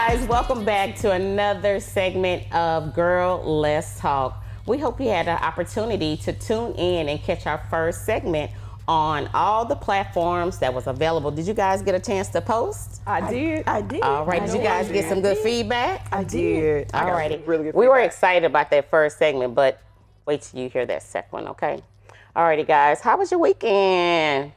guys, welcome back to another segment of Girl Let's Talk. We hope you had an opportunity to tune in and catch our first segment on all the platforms that was available. Did you guys get a chance to post? I did. All right, did you guys get some good feedback? I did. All righty. Really good we were feedback. excited about that first segment, but wait till you hear that second one, okay? All righty, guys, how was your weekend?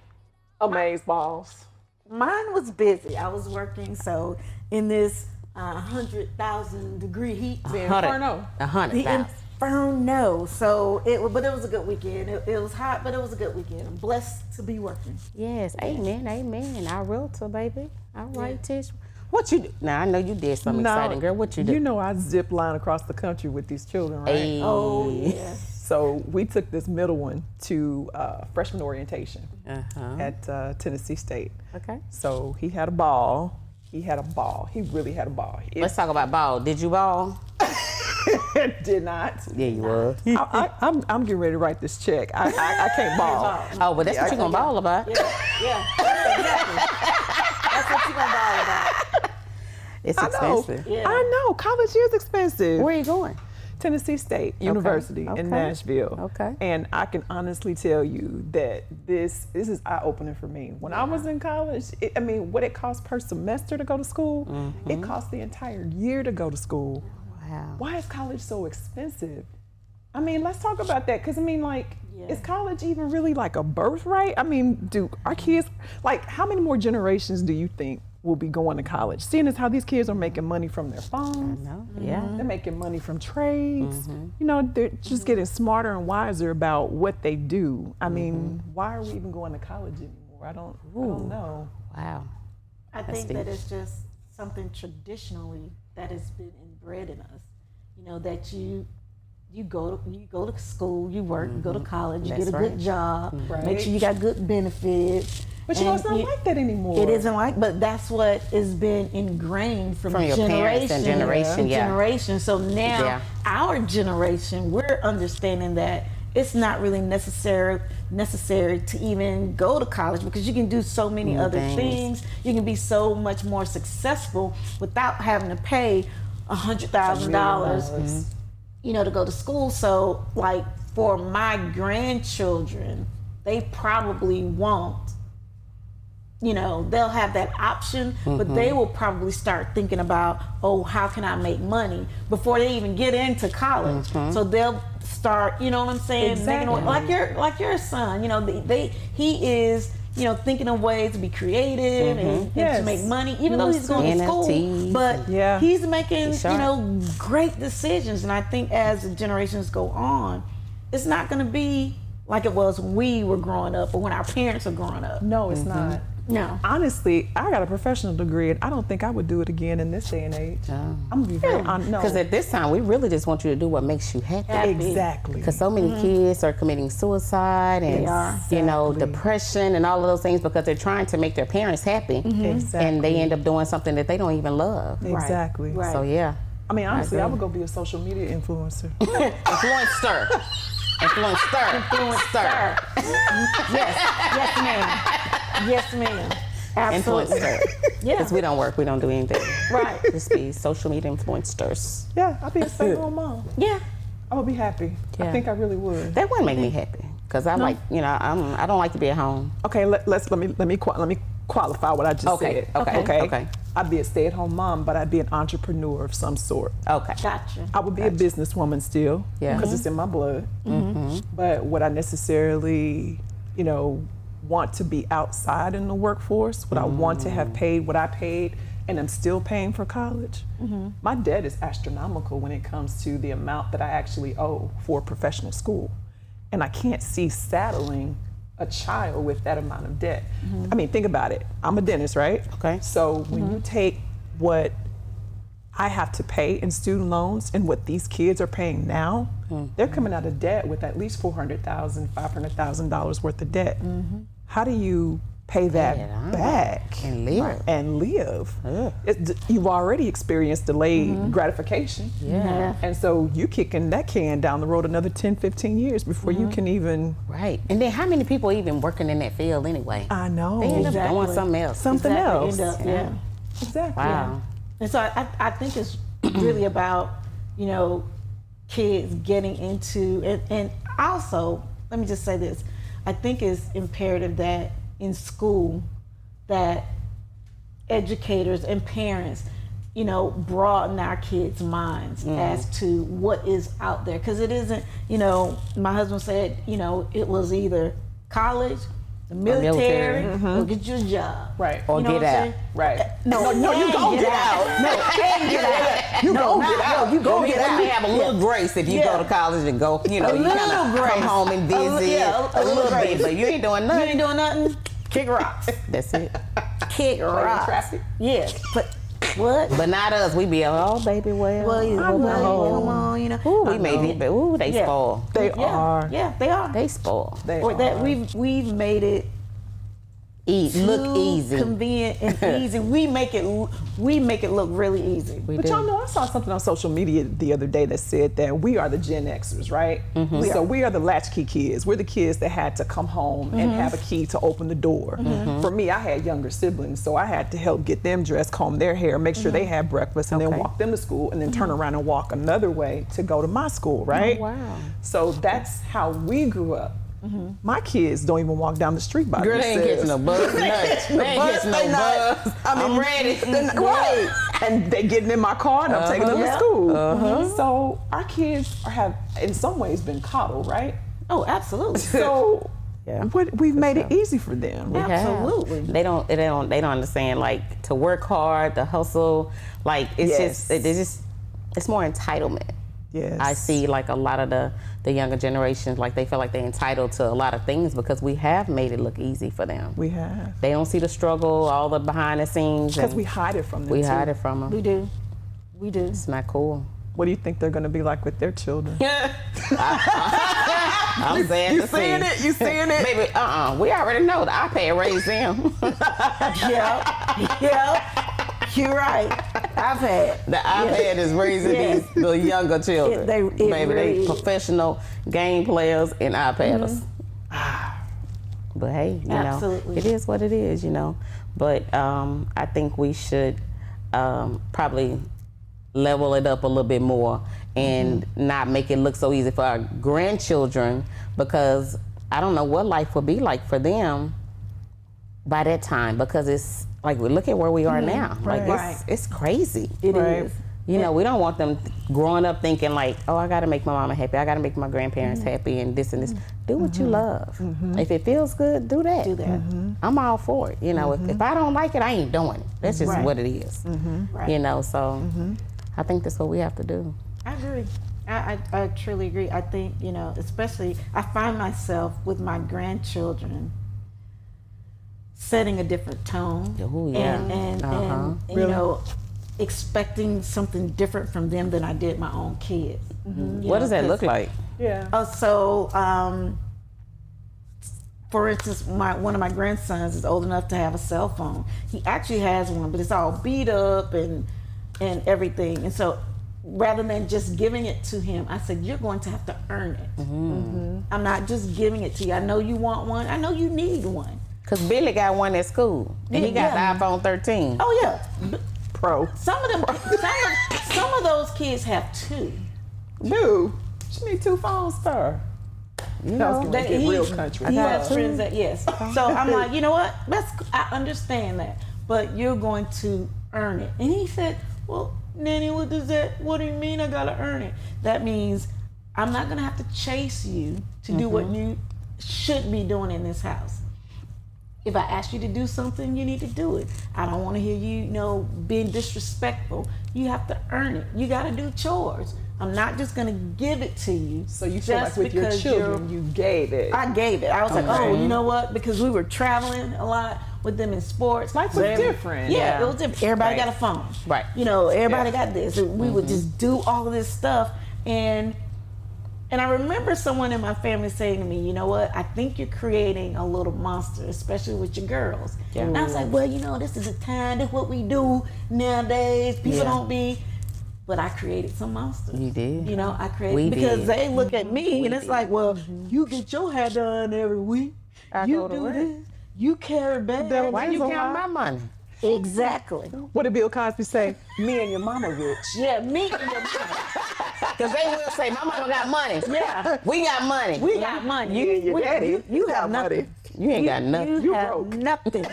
Amaze balls. Mine was busy. I was working, so in this 100,000 degree heat, The Inferno. 100,000. inferno. So but it was a good weekend. It was hot, but it was a good weekend. I'm blessed to be working. Yes, amen, amen. Our realtor, baby. All right, Tish. What you do? Now, I know you did something exciting, girl. What you do? You know I zip line across the country with these children, right? Hey. Oh yeah. So we took this middle one to freshman orientation at Tennessee State. Okay. So he had a ball. He really had a ball. Let's talk about ball. Did you ball? Did not. Yeah, you were. I'm getting ready to write this check. I can't ball. Oh, but that's what you're going to ball about. Yeah. Exactly. That's what you're gonna ball about. It's expensive. Yeah. I know. College is expensive. Where are you going? Tennessee State University Okay. in Nashville. Okay. And I can honestly tell you that this is eye-opening for me. When I was in college, what it costs per semester to go to school, it costs the entire year to go to school. Wow. Why is college so expensive? Let's talk about that, because is college even really like a birthright? Do our kids, how many more generations do you think will be going to college? Seeing as how these kids are making money from their phones. I know. Yeah. They're making money from trades. They're just getting smarter and wiser about what they do. Why are we even going to college anymore? I don't know. Wow. I think that it's just something traditionally that has been inbred in us. That you go to school, you work, you go to college, you get a good job, make sure you got good benefits. But it's not like that anymore. It isn't but that's what has been ingrained from your parents and generation, to generation. So now our generation, we're understanding that it's not really necessary to even go to college, because you can do so many other things. You can be so much more successful without having to pay $100,000, to go to school. So for my grandchildren, they probably won't. They'll have that option, but they will probably start thinking about, how can I make money before they even get into college. So they'll start, you know what I'm saying? Exactly. Like your son, he is, thinking of ways to be creative and to make money, even though he's going to school, but he's making, great decisions. And I think as the generations go on, it's not going to be like it was when we were growing up or when our parents are growing up. No, it's not. No. Honestly, I got a professional degree, and I don't think I would do it again in this day and age. I'm gonna be very honest. Because at this time, we really just want you to do what makes you happy. Exactly. Because so many kids are committing suicide and depression and all of those things because they're trying to make their parents happy. Exactly. And they end up doing something that they don't even love. Exactly. Right. So yeah. Honestly, I would go be a social media influencer. Influencer. Yes, ma'am. Yes, ma'am. Absolutely. Influencer. Because we don't work, we don't do anything. Right. Just be social media influencers. Yeah, I'd be a stay-at-home mom. Yeah. I would be happy. Yeah. I think I really would. That wouldn't make me happy. Because I I don't like to be at home. Okay, let me qualify what I just said. Okay. I'd be a stay-at-home mom, but I'd be an entrepreneur of some sort. Okay. Gotcha. I would be a businesswoman still, because it's in my blood. But would I necessarily, want to be outside in the workforce? Would I want to have paid what I paid and I'm still paying for college? My debt is astronomical when it comes to the amount that I actually owe for professional school. And I can't see saddling a child with that amount of debt. Think about it. I'm a dentist, right? Okay. So when you take what I have to pay in student loans and what these kids are paying now, they're coming out of debt with at least $400,000, $500,000 worth of debt. How do you pay that back and live? And live. You've already experienced delayed gratification. And so you kicking that can down the road another 10, 15 years before you can even. Right. And then how many people even working in that field anyway? I know. They end up doing something else. Something else. Yeah. Exactly. Wow. And so I think it's really about, you know, kids getting into, and also, let me just say this, I think it's imperative that in school that educators and parents, you know, broaden our kids' minds as to what is out there. Because it isn't, you know, my husband said, you know, it was either college, the military, or get you a job. Right. Or get out. Right. No, you go get out. No, and get out. You go get out. No, you go get out. You have a little grace if you go to college and go, you know, you kind of come home and visit a little bit, but you ain't doing nothing. You ain't doing nothing. Kick rocks. That's it. Kick rocks. Traffic. Yes, but what? But not us. We be, oh, baby, well, Come on, you know. Ooh, we made it, but ooh, they spoil. They are. Yeah, they are. They spoil. Or that we've made it look easy, convenient and easy. We make it look really easy. But y'all know, I saw something on social media the other day that said that we are the Gen Xers, right? So we are the latchkey kids. We're the kids that had to come home and have a key to open the door. For me, I had younger siblings, so I had to help get them dressed, comb their hair, make sure they had breakfast, and then walk them to school, and then turn around and walk another way to go to my school, right? Oh, wow. So that's how we grew up. My kids don't even walk down the street by themselves. Girl, they ain't catching no buzz. They ain't catching no buzz. I'm ready. Right. And they getting in my car and I'm taking them to school. So our kids have, in some ways, been coddled, right? Oh, absolutely. So we've made it easy for them. Absolutely. They don't understand, like, to work hard, to hustle. Like, it's it's more entitlement. Yes. I see, like, a lot of the younger generations, like, they feel like they're entitled to a lot of things because we have made it look easy for them. We have. They don't see the struggle, all the behind the scenes. Because we hide it from them. We hide it from them. We do. We do. It's not cool. What do you think they're going to be like with their children? I'm sad to see. You seeing it? Baby, we already know the iPad raised them. Yeah. You're right. The iPad is raising the younger children. They professional game players and iPads. But hey, you know, it is what it is, you know. But I think we should probably level it up a little bit more and not make it look so easy for our grandchildren, because I don't know what life will be like for them by that time, because it's like, look at where we are now. Like, it's crazy. It is. You know, we don't want them growing up thinking like, oh, I got to make my mama happy. I got to make my grandparents happy and this and this. Do what you love. If it feels good, do that. Do that. I'm all for it. You know, if I don't like it, I ain't doing it. That's just what it is. You know, so I think that's what we have to do. I agree. I truly agree. I think, you know, especially, I find myself with my grandchildren setting a different tone. Oh, yeah. And you know, expecting something different from them than I did my own kids. What does that look like? Yeah. For instance, one of my grandsons is old enough to have a cell phone. He actually has one, but it's all beat up and everything. And so rather than just giving it to him, I said, you're going to have to earn it. I'm not just giving it to you. I know you want one. I know you need one. Because Billy got one at school, and he got the iPhone 13. Oh, yeah. Pro. Some of those kids have two. Dude, you need two phones, sir. You know, they get real country. He has friends that, yes. So I'm like, you know what? I understand that, but you're going to earn it. And he said, well, Nanny, what do you mean I gotta earn it? That means I'm not gonna have to chase you to do what you should be doing in this house. If I ask you to do something, you need to do it. I don't want to hear you, being disrespectful. You have to earn it. You got to do chores. I'm not just going to give it to you. So you feel like with your children, you gave it. I gave it. I was like, oh, you know what? Because we were traveling a lot with them in sports. Life was different. Yeah, it was different. Everybody got a phone. Right. Everybody got this. We would just do all of this stuff. And I remember someone in my family saying to me, you know what, I think you're creating a little monster, especially with your girls. Yeah. And I was like, well, this is the time, this is what we do nowadays. People don't be, but I created some monsters. You did? I created, because they look at me and it's like, well, you get your hair done every week. You do this. You carry bags. Why you count my money? Exactly. What did Bill Cosby say? Me and your mama rich. Yeah, me and your mama. Because they will say, my mama got money. Yeah. We got money. We got money. You and your daddy. You have nothing. money. You ain't got nothing. You have broke. nothing.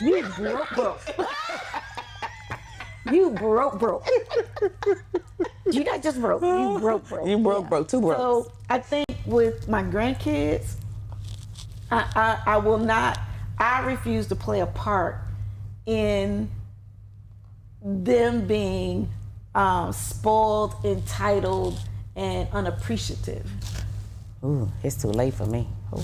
You broke. You broke. You not just broke. You broke. You broke, too broke. So I think with my grandkids, I will not. I refuse to play a part in them being spoiled, entitled, and unappreciative. Ooh, it's too late for me. Ooh.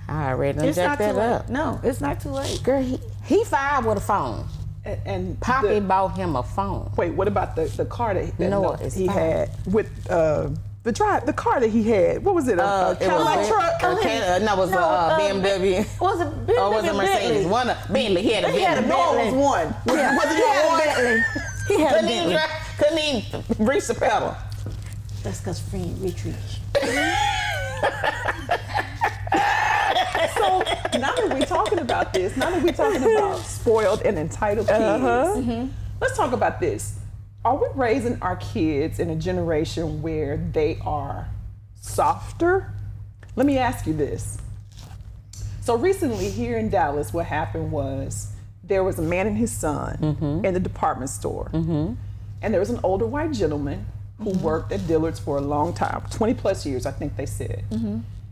I already done It's not jacked too that late. up. No, it's not too late. Girl, he 5 with a phone. And Poppy bought him a phone. Wait, what about the car that it's he fine. had with the car that he had? What was it? A Cadillac truck? No, it was a BMW. Was it Bentley? Or was it Mercedes? One Bentley. He had a Bentley. No, it was one. Was it one? Bentley. He had a Bentley. Couldn't even reach the pedal. That's because free retreat. So now that we're talking about this, now that we're talking about spoiled and entitled kids, let's talk about this. Are we raising our kids in a generation where they are softer? Let me ask you this. So recently here in Dallas, what happened was there was a man and his son in the department store. And there was an older white gentleman who worked at Dillard's for a long time, 20 plus years, I think they said.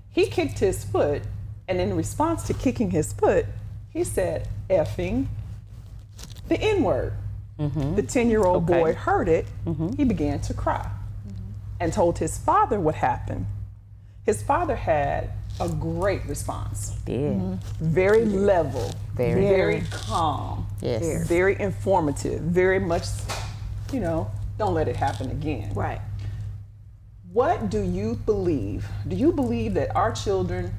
He kicked his foot, and in response to kicking his foot, he said, effing the N-word. The 10-year-old boy heard it. He began to cry and told his father what happened. His father had a great response. Yeah. Very level, Very calm, Yes. very informative, very much, don't let it happen again. Right. What do you believe? Do you believe that our children,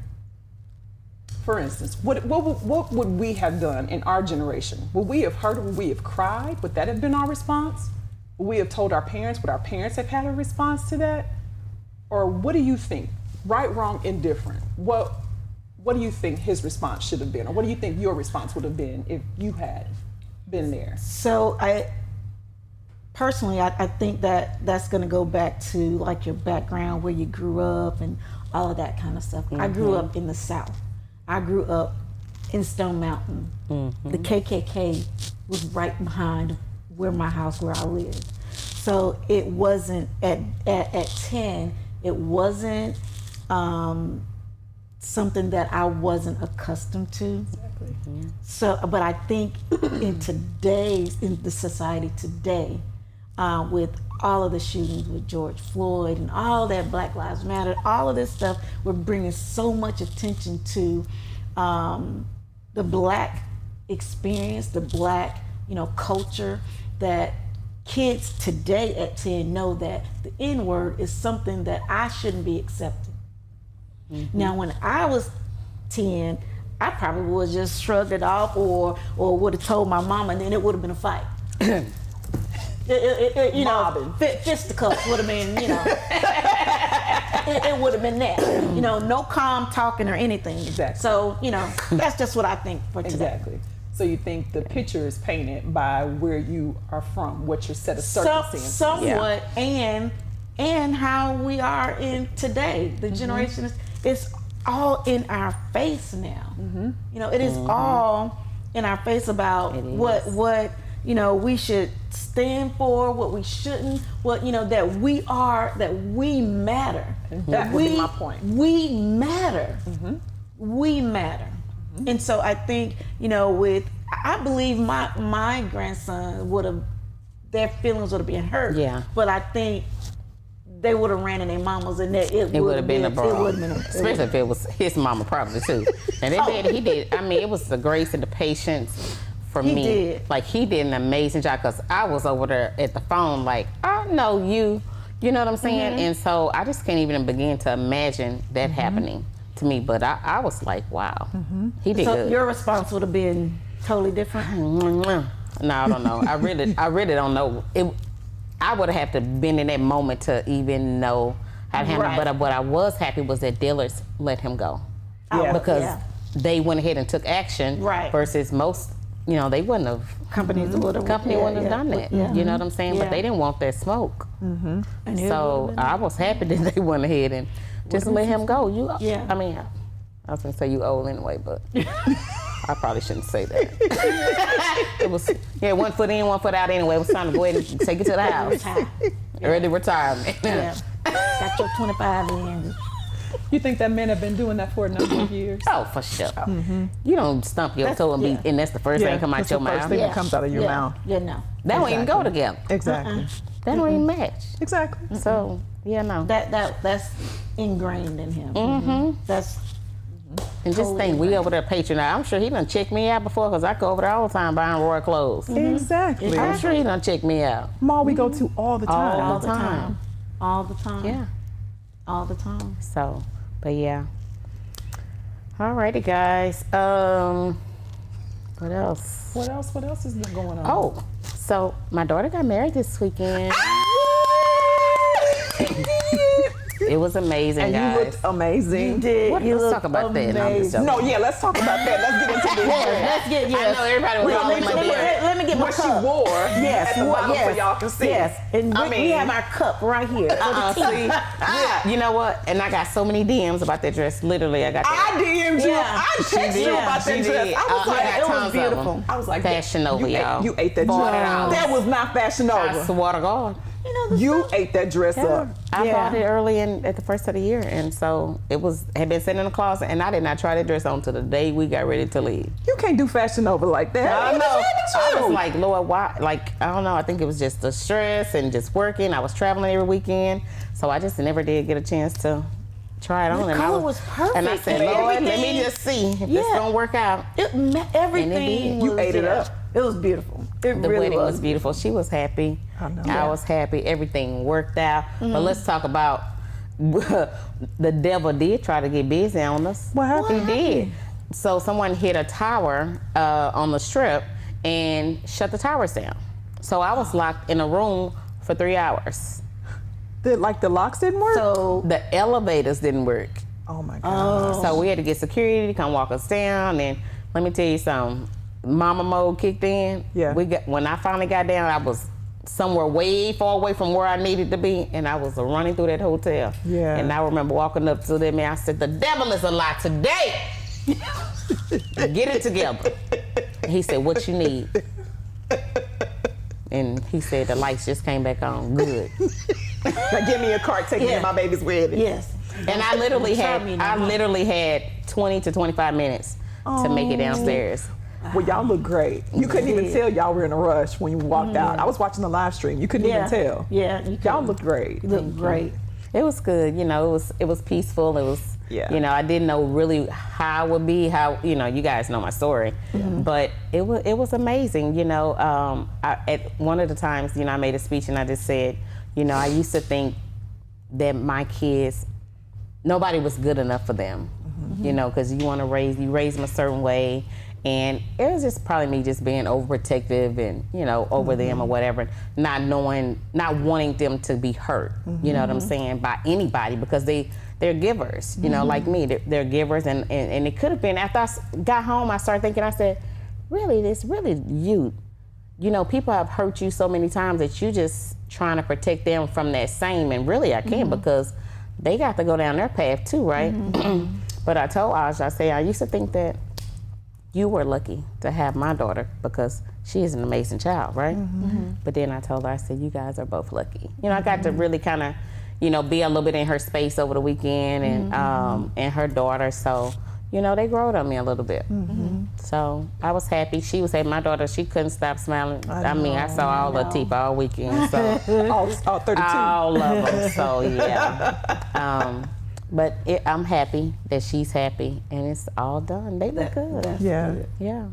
for instance, what would we have done in our generation? Would we have heard? Would we have cried? Would that have been our response? Would we have told our parents? Would our parents have had a response to that? Or what do you think? Right, wrong, indifferent. What do you think his response should have been? Or what do you think your response would have been if you had been there? So Personally, I think that's going to go back to like your background, where you grew up and all of that kind of stuff. I grew up in the South. I grew up in Stone Mountain. The KKK was right behind where I lived. So it wasn't at 10. It wasn't something that I wasn't accustomed to. Exactly. So, but I think in the society today, with all of the shootings with George Floyd and all that Black Lives Matter, all of this stuff, we're bringing so much attention to the Black experience, the Black, culture, that kids today at 10 know that the N-word is something that I shouldn't be accepting. Now, when I was 10, I probably would have just shrugged it off or would have told my mama, and then it would have been a fight. Fisticuffs would have been, it would have been that. No calm talking or anything. Exactly. So, that's just what I think for today. Exactly. So you think the picture is painted by where you are from, what your set of circumstances. Somewhat, and how we are in today. The generation is all in our face now. It is all in our face about what we should stand for, what we shouldn't, that we matter. That would be my point. We matter. We matter. And so I think, I believe my grandson their feelings would have been hurt. Yeah. But I think they would have ran in their mamas, and that it would have been a brawl. Especially if it was his mama, probably too. And he did. I mean, it was the grace and the patience for me. Did. Like, he did an amazing job, because I was over there at the phone like, I know you. You know what I'm saying? And so I just can't even begin to imagine that happening to me. But I was like, wow, he did good. So your response would have been totally different? No, I don't know. I really don't know. I would have to been in that moment to even know how to handle it. But what I was happy was that Dillard's let him go. Yeah. Because they went ahead and took action versus most you know, they wouldn't have. Company wouldn't have done that. Yeah. You know what I'm saying? But they didn't want that smoke. So I was happy that they went ahead and just let him go. I mean, I was gonna say you old anyway, but I probably shouldn't say that. It was 1 foot in, 1 foot out anyway. It was time to go ahead and take it to the house. Early retirement. Got your 25 in. You think that men have been doing that for a number of years? Oh, for sure. You don't stump your toe and that's the first thing that come out your mouth. First thing that comes out of your mouth. Yeah, no. That don't even go together. Exactly. That don't even match. Exactly. So no. That's ingrained in him. That's. And just think, we over there patronizing. I'm sure he done checked me out before, because I go over there all the time buying Royal clothes. Exactly. I'm sure he done checked me out. Mall we go to all the time. All the time. All the time. Yeah. All the time. So, but yeah. Alrighty, guys. What else? What else has been going on? Oh, so my daughter got married this weekend. It was amazing, and guys. you looked amazing. You did. Let's talk about that. Let's talk about that. Let's get into this. Let's get. I know everybody was all in my bed. Let me get my what cup. she wore. Yes, at the bottom so y'all can see. Yes, and we have our cup right here. See, you know what? And I got so many DMs about that dress. Literally, I got that. I DM'd you. I texted you about that dress. I was like, it was beautiful. I was like, Fashion Nova, y'all. You ate that dress. That was not Fashion Nova. I swear to God. You ate that dress up. I bought it early at the first of the year, and so had been sitting in the closet, and I did not try that dress on till the day we got ready to leave. You can't do Fashion Nova like that. I know. I was like, Lord, why? Like, I don't know. I think it was just the stress and just working. I was traveling every weekend, so I just never did get a chance to try it on. The color was perfect. And I said, Lord, let me just see if this gonna work out. Everything. You ate it up. It was beautiful. The wedding was beautiful. She was happy. I was happy. Everything worked out. But let's talk about the devil did try to get busy on us. What happened? He did. So someone hit a tower on the strip and shut the towers down. So I was locked in a room for 3 hours. The locks didn't work? So the elevators didn't work. Oh my God. So we had to get security to come walk us down. And let me tell you something. Mama mode kicked in. Yeah. When I finally got down, I was somewhere way far away from where I needed to be, and I was running through that hotel. Yeah. And I remember walking up to them, and I said, "The devil is a lie today. Get it together." He said, "What you need?" And he said, "The lights just came back on. Good." Now give me a cart, take me to my baby's wedding. Yes. And I literally had 20 to 25 minutes to make it downstairs. Well, y'all look great. You couldn't even tell y'all were in a rush when you walked out. I was watching the live stream. You couldn't even tell. Yeah, y'all looked great. You looked great. It was good. You know, it was peaceful. It was, you know, I didn't know really how it would be. You know, you guys know my story, but it was amazing. You know, at one of the times, you know, I made a speech and I just said, you know, I used to think that my kids, nobody was good enough for them. You know, because you raise them a certain way. And it was just probably me just being overprotective and, you know, over them or whatever, not wanting them to be hurt, you know what I'm saying, by anybody, because they're givers, you know, like me, they're givers. And it could have been, after I got home, I started thinking, I said, really, it's really you. You know, people have hurt you so many times that you just trying to protect them from that same, and really I can't, because they got to go down their path too, right? But I told Aj, I said, I used to think that you were lucky to have my daughter because she is an amazing child, right? But then I told her, I said, you guys are both lucky. You know, I got to really kind of, you know, be a little bit in her space over the weekend, and her daughter. So, you know, they growed on me a little bit. So I was happy. She was happy. My daughter, she couldn't stop smiling. I saw all her teeth all weekend. So all 32. All of them. So yeah. But I'm happy that she's happy, and it's all done. They look good. Yeah.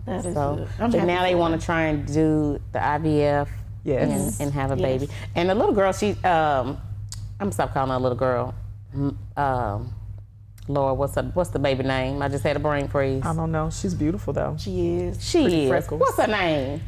That is So, good. but now they want to try and do the IVF and have a baby. And the little girl, she, I'm gonna stop calling her a little girl. Lord, what's the baby name? I just had a brain freeze. I don't know. She's beautiful though. She is. She is. Freckles. What's her name?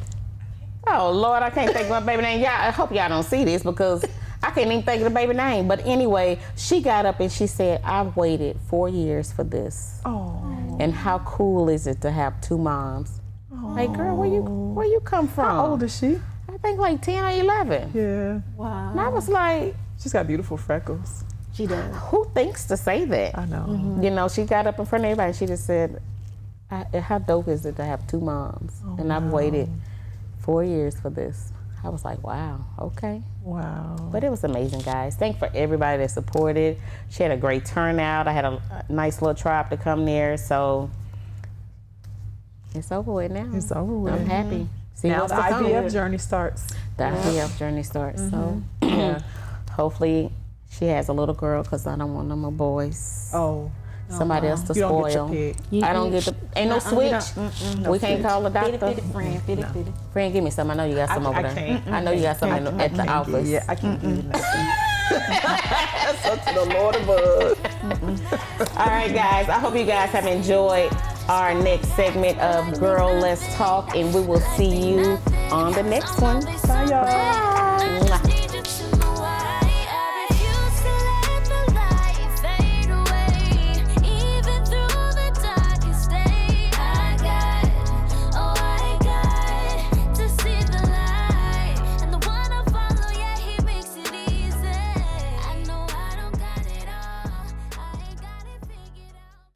Oh Lord, I can't think of my baby name. Y'all, I hope y'all don't see this because I can't even think of the baby name. But anyway, she got up and she said, I've waited 4 years for this. Oh. And how cool is it to have two moms? Oh. Like, girl, where you come from? How old is she? I think like 10 or 11. Yeah. Wow. And I was like, she's got beautiful freckles. She does. Who thinks to say that? I know. Mm-hmm. You know, she got up in front of everybody and she just said, how dope is it to have 2 moms? And I've waited 4 years for this. I was like, wow, okay. Wow. But it was amazing, guys. Thank for everybody that supported. She had a great turnout. I had a nice little tribe to come there. So it's over with now. It's over with. I'm happy. See Now what's the to come. IVF journey starts. The IVF journey starts. So Yeah. hopefully she has a little girl because I don't want no more boys. Oh. Somebody else to You don't get spoil. your pig. I don't get the. Ain't no switch. We can't call the doctor. Fitty. Friend, give me some. I know you got some over there. can't. I know you got some at the office. Yeah, I can't give you nothing. That's up to the Lord above. All right, guys. I hope you guys have enjoyed our next segment of Girl Let's Talk, and we will see you on the next one. Bye, y'all. Bye.